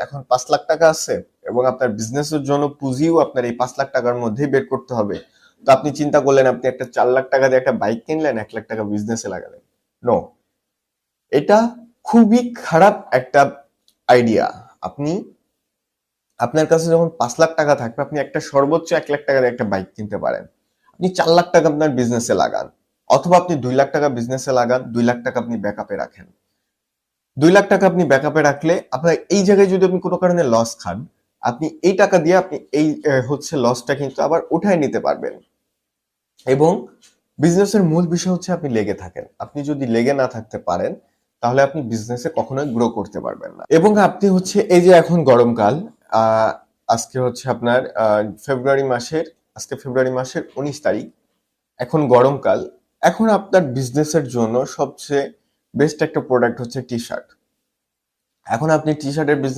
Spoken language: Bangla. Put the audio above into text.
এখন 5 লাখ টাকা আছে এবং আপনার বিজনেসের জন্য পুঁজিও আপনার এই 5 লাখ টাকার মধ্যেই বের করতে হবে। তো আপনি চিন্তা করলেন আপনি একটা 4 লাখ টাকা দিয়ে একটা বাইক কিনলেন, 1 লাখ টাকা বিজনেসে লাগালেন। নো, এটা খুবই খারাপ একটা আইডিয়া। আপনি আপনার কাছে যখন 5 লাখ টাকা থাকবে আপনি একটা সর্বোচ্চ 1 লাখ টাকা দিয়ে একটা বাইক কিনতে পারেন। আপনি 4 লাখ টাকা আপনার বিজনেসে লাগান, অথবা আপনি 2 লাখ টাকা বিজনেসে লাগান, 2 লাখ টাকা আপনি ব্যাকআপে রাখেন। 2 লাখ টাকা আপনি ব্যাকআপে রাখলে আপনার এই জায়গায় যদি আপনি কোনো কারণে লস খান, আপনি এই টাকা দিয়ে আপনি এই হচ্ছে লসটা কিন্তু আবার উঠায় নিতে পারবেন। এবং বিজনেসের মূল বিষয় হচ্ছে আপনি লেগে থাকেন। আপনি যদি লেগে না থাকতে পারেন তাহলে আপনি বিজনেসে কখনোই গ্রো করতে পারবেন না। এবং আপনি হচ্ছে এই যে এখন গরমকাল, আহ আজকে হচ্ছে আপনার ফেব্রুয়ারি মাসের আজকে ফেব্রুয়ারি মাসের 19 তারিখ। এখন গরমকাল। এখন আপনার বিজনেসের জন্য সবচেয়ে বেস্ট একটা প্রোডাক্ট হচ্ছে টি শার্ট। এখন আপনি টি শার্টের বিজনেস